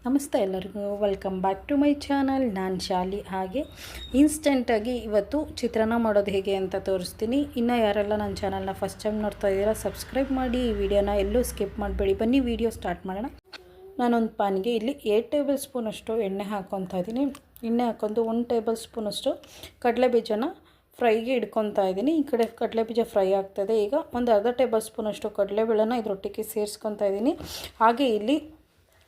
ನಮಸ್ತೆ ಎಲ್ಲರಿಗೂ, welcome back to my channel. ನಾನು ಶಾಲಿ. ಹಾಗೆ ಇನ್ಸ್ಟೆಂಟಾಗಿ ಇವತ್ತು ಚಿತ್ರಾನ್ನ ಮಾಡೋದು ಹೇಗೆ ಅಂತ ತೋರಿಸ್ತೀನಿ. ಇನ್ನು ಯಾರೆಲ್ಲ ನನ್ನ ಚಾನಲ್ನ ಫಸ್ಟ್ ಟೈಮ್ ನೋಡ್ತಾ ಇದ್ದೀರಾ, ಸಬ್ಸ್ಕ್ರೈಬ್ ಮಾಡಿ. ಈ ವಿಡಿಯೋನ ಎಲ್ಲೂ ಸ್ಕಿಪ್ ಮಾಡಬೇಡಿ. ಬನ್ನಿ ವಿಡಿಯೋ ಸ್ಟಾರ್ಟ್ ಮಾಡೋಣ. ನಾನೊಂದು ಪಾನ್ಗೆ ಇಲ್ಲಿ 8 ಟೇಬಲ್ ಸ್ಪೂನಷ್ಟು ಎಣ್ಣೆ ಹಾಕ್ಕೊತಾ ಇದ್ದೀನಿ. ಎಣ್ಣೆ ಹಾಕ್ಕೊಂಡು 1 ಟೇಬಲ್ ಸ್ಪೂನಷ್ಟು ಕಡಲೆಬೀಜನ ಫ್ರೈಗೆ ಇಡ್ಕೊತಾ ಇದ್ದೀನಿ. ಈ ಕಡೆ ಕಡಲೆಬೀಜ ಫ್ರೈ ಆಗ್ತಾಯಿದೆ. ಈಗ ಒಂದು ಅರ್ಧ ಟೇಬಲ್ ಸ್ಪೂನಷ್ಟು ಕಡಲೆಬೇಳೆನ ಇದರೊಟ್ಟಿಗೆ ಸೇರಿಸ್ಕೊತಾ ಇದ್ದೀನಿ. ಹಾಗೆ ಇಲ್ಲಿ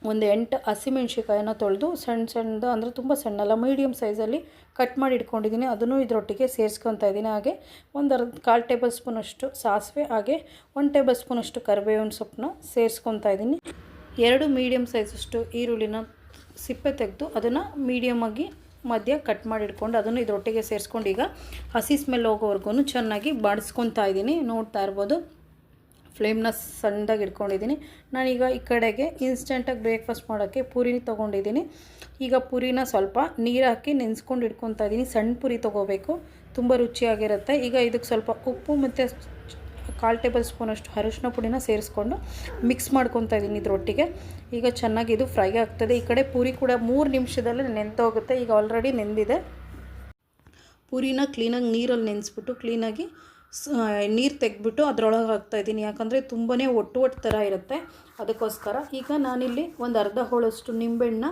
ಒಂದು 8 ಹಸಿಮೆಣ್ಸಿಕಾಯಿನ ತೊಳೆದು ಸಣ್ಣದು ಅಂದರೆ ತುಂಬ ಸಣ್ಣಲ್ಲ, ಮೀಡಿಯಮ್ ಸೈಜಲ್ಲಿ ಕಟ್ ಮಾಡಿ ಇಟ್ಕೊಂಡಿದ್ದೀನಿ. ಅದನ್ನು ಇದರೊಟ್ಟಿಗೆ ಸೇರಿಸ್ಕೊತಾ ಇದ್ದೀನಿ. ಹಾಗೆ ಒಂದು ಕಾಲು ಟೇಬಲ್ ಸ್ಪೂನಷ್ಟು ಸಾಸಿವೆ, ಹಾಗೆ 1 ಟೇಬಲ್ ಸ್ಪೂನಷ್ಟು ಕರಿಬೇವಿನ ಸೊಪ್ಪನ್ನ ಸೇರಿಸ್ಕೊತಾ ಇದ್ದೀನಿ. 2 ಮೀಡಿಯಮ್ ಸೈಜಷ್ಟು ಈರುಳ್ಳಿನ ಸಿಪ್ಪೆ ತೆಗೆದು ಅದನ್ನು ಮೀಡಿಯಮಾಗಿ ಮಧ್ಯ ಕಟ್ ಮಾಡಿ ಇಟ್ಕೊಂಡು ಅದನ್ನು ಇದರೊಟ್ಟಿಗೆ ಸೇರಿಸ್ಕೊಂಡು ಈಗ ಹಸಿ ಸ್ಮೆಲ್ ಹೋಗೋವರೆಗೂ ಚೆನ್ನಾಗಿ ಬಾಡಿಸ್ಕೊತಾ ಇದ್ದೀನಿ. ನೋಡ್ತಾ ಇರ್ಬೋದು, ಫ್ಲೇಮ್ನ ಸಣ್ಣದಾಗಿ ಇಟ್ಕೊಂಡಿದ್ದೀನಿ. ನಾನೀಗ ಈ ಕಡೆಗೆ ಇನ್ಸ್ಟೆಂಟಾಗಿ ಬ್ರೇಕ್ಫಾಸ್ಟ್ ಮಾಡೋಕ್ಕೆ ಪೂರಿ ತೊಗೊಂಡಿದ್ದೀನಿ. ಈಗ ಪೂರಿನ ಸ್ವಲ್ಪ ನೀರು ಹಾಕಿ ನೆನೆಸ್ಕೊಂಡು ಇಟ್ಕೊತಾ ಇದ್ದೀನಿ. ಸಣ್ಣ ಪೂರಿ ತೊಗೋಬೇಕು, ತುಂಬ ರುಚಿಯಾಗಿರುತ್ತೆ. ಈಗ ಇದಕ್ಕೆ ಸ್ವಲ್ಪ ಉಪ್ಪು ಮತ್ತು 1/4 ಟೇಬಲ್ ಸ್ಪೂನಷ್ಟು ಅರಿಶಿನ ಪುಡಿನ ಸೇರಿಸ್ಕೊಂಡು ಮಿಕ್ಸ್ ಮಾಡ್ಕೊತಾ ಇದ್ದೀನಿ ಇದರೊಟ್ಟಿಗೆ. ಈಗ ಚೆನ್ನಾಗಿ ಇದು ಫ್ರೈ ಆಗ್ತದೆ. ಈ ಕಡೆ ಪೂರಿ ಕೂಡ 3 ನಿಮಿಷದಲ್ಲೇ ನೆಂದೋಗುತ್ತೆ. ಈಗ ಆಲ್ರೆಡಿ ನೆಂದಿದೆ. ಪೂರಿನ ಕ್ಲೀನಾಗಿ ನೀರಲ್ಲಿ ನೆನೆಸ್ಬಿಟ್ಟು ಕ್ಲೀನಾಗಿ ನೀರು ತೆಗೆದ್ಬಿಟ್ಟು ಅದರೊಳಗೆ ಹಾಕ್ತಾಯಿದ್ದೀನಿ. ಯಾಕಂದರೆ ತುಂಬಾ ಒಟ್ಟು ಥರ ಇರುತ್ತೆ, ಅದಕ್ಕೋಸ್ಕರ. ಈಗ ನಾನಿಲ್ಲಿ ಒಂದು ಅರ್ಧ ಹೋಳಷ್ಟು ನಿಂಬೆಹಣ್ಣ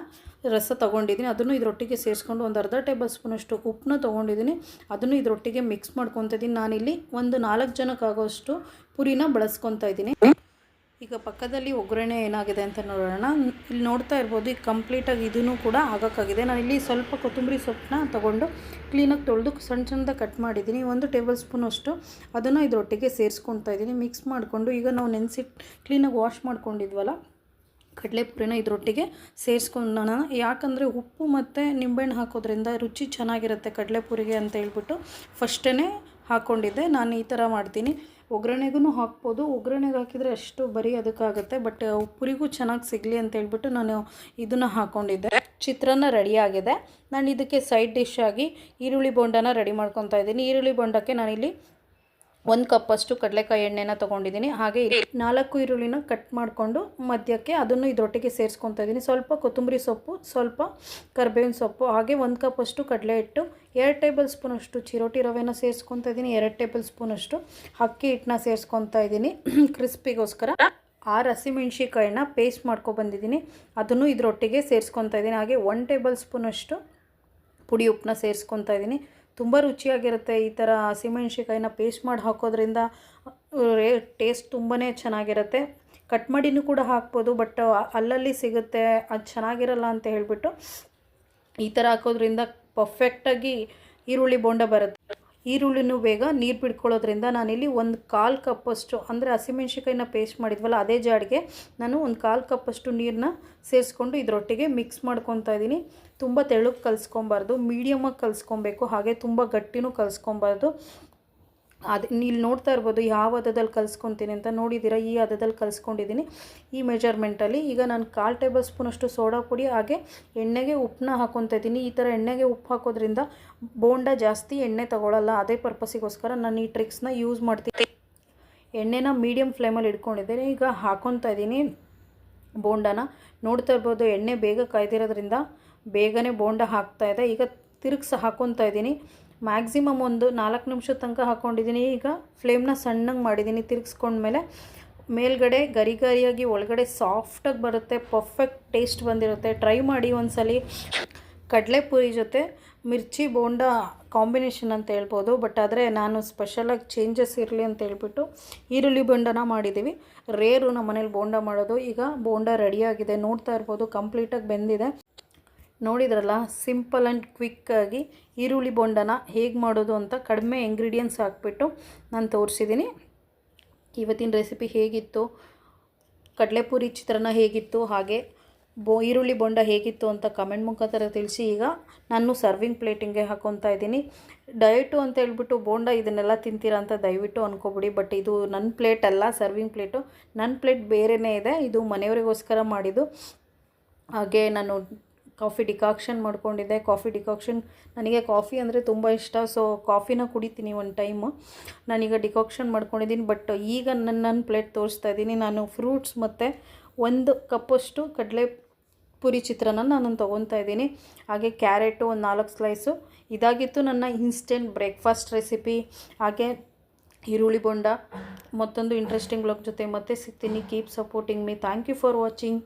ರಸ ತೊಗೊಂಡಿದ್ದೀನಿ. ಅದನ್ನು ಇದರೊಟ್ಟಿಗೆ ಸೇರಿಸ್ಕೊಂಡು ಒಂದು ಅರ್ಧ ಟೇಬಲ್ ಸ್ಪೂನಷ್ಟು ಉಪ್ಪನ್ನ ತೊಗೊಂಡಿದ್ದೀನಿ. ಅದನ್ನು ಇದರೊಟ್ಟಿಗೆ ಮಿಕ್ಸ್ ಮಾಡ್ಕೊತಾ ಇದ್ದೀನಿ. ನಾನಿಲ್ಲಿ ಒಂದು 4 ಜನಕ್ಕಾಗೋಷ್ಟು ಪುರಿನ ಬಳಸ್ಕೊತಾ ಇದ್ದೀನಿ. ಈಗ ಪಕ್ಕದಲ್ಲಿ ಒಗ್ಗರಣೆ ಏನಾಗಿದೆ ಅಂತ ನೋಡೋಣ. ಇಲ್ಲಿ ನೋಡ್ತಾ ಇರ್ಬೋದು, ಈಗ ಕಂಪ್ಲೀಟಾಗಿ ಇದೂ ಕೂಡ ಆಗೋಕ್ಕಾಗಿದೆ. ನಾನಿಲ್ಲಿ ಸ್ವಲ್ಪ ಕೊತ್ತಂಬರಿ ಸೊಪ್ಪನ್ನ ತೊಗೊಂಡು ಕ್ಲೀನಾಗಿ ತೊಳೆದು ಸಣ್ಣದಾಗಿ ಕಟ್ ಮಾಡಿದ್ದೀನಿ. 1 ಟೇಬಲ್ ಸ್ಪೂನಷ್ಟು ಅದನ್ನು ಇದರೊಟ್ಟಿಗೆ ಸೇರಿಸ್ಕೊತಾ ಇದ್ದೀನಿ. ಮಿಕ್ಸ್ ಮಾಡಿಕೊಂಡು ಈಗ ನಾವು ಕ್ಲೀನಾಗಿ ವಾಶ್ ಮಾಡ್ಕೊಂಡಿದ್ವಲ್ಲ ಕಡಲೆಪುರಿನ ಇದರೊಟ್ಟಿಗೆ ಸೇರಿಸ್ಕೊಳ್ಳೋಣ. ಯಾಕಂದರೆ ಉಪ್ಪು ಮತ್ತು ನಿಂಬೆಹಣ್ಣು ಹಾಕೋದ್ರಿಂದ ರುಚಿ ಚೆನ್ನಾಗಿರುತ್ತೆ ಕಡಲೆಪುರಿಗೆ ಅಂತ ಹೇಳ್ಬಿಟ್ಟು ಫಸ್ಟೇ ಹಾಕ್ಕೊಂಡಿದ್ದೆ. ನಾನು ಈ ಥರ ಮಾಡ್ತೀನಿ. ಒಗ್ಗರಣೆಗೂ ಹಾಕ್ಬೋದು, ಒಗ್ಗರಣೆಗೆ ಹಾಕಿದರೆ ಅಷ್ಟು ಬರೀ ಅದಕ್ಕಾಗುತ್ತೆ, ಬಟ್ ಪುರಿಗೂ ಚೆನ್ನಾಗಿ ಸಿಗಲಿ ಅಂತ ಹೇಳ್ಬಿಟ್ಟು ನಾನು ಇದನ್ನು ಹಾಕ್ಕೊಂಡಿದ್ದೆ. ಚಿತ್ರಾನ್ನ ರೆಡಿಯಾಗಿದೆ. ನಾನು ಇದಕ್ಕೆ ಸೈಡ್ ಡಿಶ್ ಆಗಿ ಈರುಳ್ಳಿ ಬೋಂಡನ ರೆಡಿ ಮಾಡ್ಕೊತಾ ಇದ್ದೀನಿ. ಈರುಳ್ಳಿ ಬೋಂಡಕ್ಕೆ ನಾನಿಲ್ಲಿ 1 ಕಪ್ಪಷ್ಟು ಕಡಲೆಕಾಯಿ ಎಣ್ಣೆನ ತೊಗೊಂಡಿದ್ದೀನಿ. ಹಾಗೆ 4 ಈರುಳ್ಳಿನ ಕಟ್ ಮಾಡಿಕೊಂಡು ಮಧ್ಯಕ್ಕೆ ಅದನ್ನು ಇದರೊಟ್ಟಿಗೆ ಸೇರಿಸ್ಕೊತಾ ಇದ್ದೀನಿ. ಸ್ವಲ್ಪ ಕೊತ್ತಂಬರಿ ಸೊಪ್ಪು, ಸ್ವಲ್ಪ ಕರಿಬೇವಿನ ಸೊಪ್ಪು, ಹಾಗೆ 1 ಕಪ್ಪಷ್ಟು ಕಡಲೆ ಹಿಟ್ಟು, 2 ಟೇಬಲ್ ಸ್ಪೂನಷ್ಟು ಚಿರೋಟಿ ರವೆನ ಸೇರಿಸ್ಕೊತಾ ಇದ್ದೀನಿ. 2 ಟೇಬಲ್ ಸ್ಪೂನಷ್ಟು ಅಕ್ಕಿ ಹಿಟ್ಟನ್ನ ಸೇರಿಸ್ಕೊತಾ ಇದ್ದೀನಿ ಕ್ರಿಸ್ಪಿಗೋಸ್ಕರ. 6 ಹಸಿಮೆಣ್ಸಿಕಾಯಿನ ಪೇಸ್ಟ್ ಮಾಡ್ಕೊಬಂದಿದ್ದೀನಿ, ಅದನ್ನು ಇದರೊಟ್ಟಿಗೆ ಸೇರಿಸ್ಕೊತಾ ಇದ್ದೀನಿ. ಹಾಗೆ 1 ಟೇಬಲ್ ಸ್ಪೂನಷ್ಟು ಪುಡಿ ಉಪ್ಪನ್ನ ಸೇರಿಸ್ಕೊತಾ ಇದ್ದೀನಿ. ತುಂಬ ರುಚಿಯಾಗಿರುತ್ತೆ. ಈ ಥರ ಹಸಿಮೆಣ್ಸಿಕಾಯಿನ ಪೇಸ್ಟ್ ಮಾಡಿ ಹಾಕೋದ್ರಿಂದ ಟೇಸ್ಟ್ ತುಂಬಾ ಚೆನ್ನಾಗಿರುತ್ತೆ. ಕಟ್ ಮಾಡಿನೂ ಕೂಡ ಹಾಕ್ಬೋದು, ಬಟ್ ಅಲ್ಲಲ್ಲಿ ಸಿಗುತ್ತೆ, ಅದು ಚೆನ್ನಾಗಿರಲ್ಲ ಅಂತ ಹೇಳಿಬಿಟ್ಟು ಈ ಥರ ಹಾಕೋದ್ರಿಂದ ಪರ್ಫೆಕ್ಟಾಗಿ ಈರುಳ್ಳಿ ಬೋಂಡ ಬರುತ್ತೆ. ಈರುಳ್ಳಿನೂ ಬೇಗ ನೀರು ಬಿಡ್ಕೊಳ್ಳೋದ್ರಿಂದ ನಾನಿಲ್ಲಿ 1/4 ಕಪ್ಪಷ್ಟು, ಅಂದರೆ ಹಸಿಮೆಣ್ಸಿಕಾಯಿನ ಪೇಸ್ಟ್ ಮಾಡಿದ್ವಲ್ಲ ಅದೇ ಜಾಡಿಗೆ ನಾನು 1/4 ಕಪ್ಪಷ್ಟು ನೀರನ್ನ ಸೇರಿಸ್ಕೊಂಡು ಇದರೊಟ್ಟಿಗೆ ಮಿಕ್ಸ್ ಮಾಡ್ಕೊತಾ ಇದ್ದೀನಿ. ತುಂಬ ತೆಳ್ಳಗೆ ಕಲಿಸ್ಕೊಬಾರ್ದು, ಮೀಡಿಯಮಾಗಿ ಕಲಿಸ್ಕೊಬೇಕು. ಹಾಗೆ ತುಂಬ ಗಟ್ಟಿನೂ ಕಲಿಸ್ಕೊಬಾರ್ದು. ಅದು ಇಲ್ಲಿ ನೋಡ್ತಾ ಇರ್ಬೋದು ಯಾವ ಹದದಲ್ಲಿ ಕಲಿಸ್ಕೊತೀನಿ ಅಂತ. ನೋಡಿದ್ದೀರಾ, ಈ ಹದದಲ್ಲಿ ಕಲಿಸ್ಕೊಂಡಿದ್ದೀನಿ ಈ ಮೆಜರ್ಮೆಂಟಲ್ಲಿ. ಈಗ ನಾನು 1/4 ಟೇಬಲ್ ಸ್ಪೂನಷ್ಟು ಸೋಡಾ ಪುಡಿ, ಹಾಗೆ ಎಣ್ಣೆಗೆ ಉಪ್ಪನ್ನ ಹಾಕ್ಕೊತಾ ಇದ್ದೀನಿ. ಈ ಥರ ಎಣ್ಣೆಗೆ ಉಪ್ಪು ಹಾಕೋದ್ರಿಂದ ಬೋಂಡ ಜಾಸ್ತಿ ಎಣ್ಣೆ ತಗೊಳ್ಳಲ್ಲ. ಅದೇ ಪರ್ಪಸಿಗೋಸ್ಕರ ನಾನು ಈ ಟ್ರಿಕ್ಸ್ನ ಯೂಸ್ ಮಾಡ್ತೀನಿ. ಎಣ್ಣೆನ ಮೀಡಿಯಮ್ ಫ್ಲೇಮಲ್ಲಿ ಇಟ್ಕೊಂಡಿದ್ದೀನಿ. ಈಗ ಹಾಕ್ಕೊತಾ ಇದ್ದೀನಿ ಬೋಂಡನ. ನೋಡ್ತಾ ಇರ್ಬೋದು, ಎಣ್ಣೆ ಬೇಗ ಕಾಯ್ದಿರೋದ್ರಿಂದ ಬೇಗನೆ ಬೋಂಡ ಹಾಕ್ತಾಯಿದೆ. ಈಗ ತಿರುಗಿಸಿ ಹಾಕ್ಕೊತಾ ಇದ್ದೀನಿ. ಮ್ಯಾಕ್ಸಿಮಮ್ ಒಂದು 4 ನಿಮಿಷದ ತನಕ ಹಾಕ್ಕೊಂಡಿದ್ದೀನಿ. ಈಗ ಫ್ಲೇಮ್ನ ಸಣ್ಣಗೆ ಮಾಡಿದ್ದೀನಿ. ತಿರುಗಿಸ್ಕೊಂಡ್ಮೇಲೆ ಮೇಲ್ಗಡೆ ಗರಿ ಗರಿಯಾಗಿ, ಒಳಗಡೆ ಸಾಫ್ಟಾಗಿ ಬರುತ್ತೆ. ಪರ್ಫೆಕ್ಟ್ ಟೇಸ್ಟ್ ಬಂದಿರುತ್ತೆ. ಟ್ರೈ ಮಾಡಿ ಒಂದ್ಸಲಿ. ಕಡಲೆಪುರಿ ಜೊತೆ ಮಿರ್ಚಿ ಬೋಂಡ ಕಾಂಬಿನೇಷನ್ ಅಂತ ಹೇಳ್ಬೋದು, ಬಟ್ ಆದರೆ ನಾನು ಸ್ಪೆಷಲಾಗಿ ಚೇಂಜಸ್ ಇರಲಿ ಅಂತ ಹೇಳ್ಬಿಟ್ಟು ಈರುಳ್ಳಿ ಬೋಂಡನ ಮಾಡಿದ್ದೀವಿ. ರೇರು ನಮ್ಮ ಮನೇಲಿ ಬೋಂಡ ಮಾಡೋದು. ಈಗ ಬೋಂಡ ರೆಡಿಯಾಗಿದೆ. ನೋಡ್ತಾ ಇರ್ಬೋದು, ಕಂಪ್ಲೀಟಾಗಿ ಬೆಂದಿದೆ. ನೋಡಿದ್ರಲ್ಲ, ಸಿಂಪಲ್ ಆ್ಯಂಡ್ ಕ್ವಿಕ್ಕಾಗಿ ಈರುಳ್ಳಿ ಬೋಂಡನ ಹೇಗೆ ಮಾಡೋದು ಅಂತ ಕಡಿಮೆ ಇಂಗ್ರೀಡಿಯೆಂಟ್ಸ್ ಹಾಕ್ಬಿಟ್ಟು ನಾನು ತೋರಿಸಿದ್ದೀನಿ. ಇವತ್ತಿನ ರೆಸಿಪಿ ಹೇಗಿತ್ತು, ಕಡಲೆಪುರಿ ಚಿತ್ರಾನ್ನ ಹೇಗಿತ್ತು, ಹಾಗೆ ಈರುಳ್ಳಿ ಬೋಂಡ ಹೇಗಿತ್ತು ಅಂತ ಕಮೆಂಟ್ ಮುಖಾಂತರ ತಿಳಿಸಿ. ಈಗ ನಾನು ಸರ್ವಿಂಗ್ ಪ್ಲೇಟಿಂಗ್ಗೆ ಹಾಕ್ಕೊತಾ ಇದ್ದೀನಿ. ಡಯಟು ಅಂತ ಹೇಳ್ಬಿಟ್ಟು ಬೋಂಡ ಇದನ್ನೆಲ್ಲ ತಿಂತೀರಾ ಅಂತ ದಯವಿಟ್ಟು ಅಂದ್ಕೊಬಿಡಿ, ಬಟ್ ಇದು ನನ್ನ ಪ್ಲೇಟ್ ಅಲ್ಲ, ಸರ್ವಿಂಗ್ ಪ್ಲೇಟು. ನನ್ನ ಪ್ಲೇಟ್ ಬೇರೆಯೇ ಇದೆ, ಇದು ಮನೆಯವರಿಗೋಸ್ಕರ ಮಾಡಿದ್ದು. ಹಾಗೆ ನಾನು ಕಾಫಿ ಡಿಕಾಕ್ಷನ್ ಮಾಡ್ಕೊಂಡಿದ್ದೆ. ಕಾಫಿ ಡಿಕಾಕ್ಷನ್, ನನಗೆ ಕಾಫಿ ಅಂದರೆ ತುಂಬ ಇಷ್ಟ, ಸೊ ಕಾಫಿನ ಕುಡಿತೀನಿ ಒಂದು ಟೈಮು. ನಾನೀಗ ಡಿಕಾಕ್ಷನ್ ಮಾಡ್ಕೊಂಡಿದ್ದೀನಿ. ಬಟ್ ಈಗ ನನ್ನ ಪ್ಲೇಟ್ ತೋರಿಸ್ತಾ ಇದ್ದೀನಿ. ನಾನು ಫ್ರೂಟ್ಸ್ ಮತ್ತು 1 ಕಪ್ಪಷ್ಟು ಪೂರಿ ಚಿತ್ರಾನ್ನ ನಾನು ತೊಗೊತಾ ಇದ್ದೀನಿ. ಹಾಗೆ ಕ್ಯಾರೆಟು ಒಂದು 4 ಸ್ಲೈಸು. ಇದಾಗಿತ್ತು ನನ್ನ ಇನ್ಸ್ಟೆಂಟ್ ಬ್ರೇಕ್ಫಾಸ್ಟ್ ರೆಸಿಪಿ. ಹಾಗೆ ಈರುಳ್ಳಿ ಬೊಂಡ. ಮತ್ತೊಂದು ಇಂಟ್ರೆಸ್ಟಿಂಗ್ ಬ್ಲಾಗ್ ಜೊತೆ ಮತ್ತೆ ಸಿಗ್ತೀನಿ. Keep supporting me. Thank you for watching.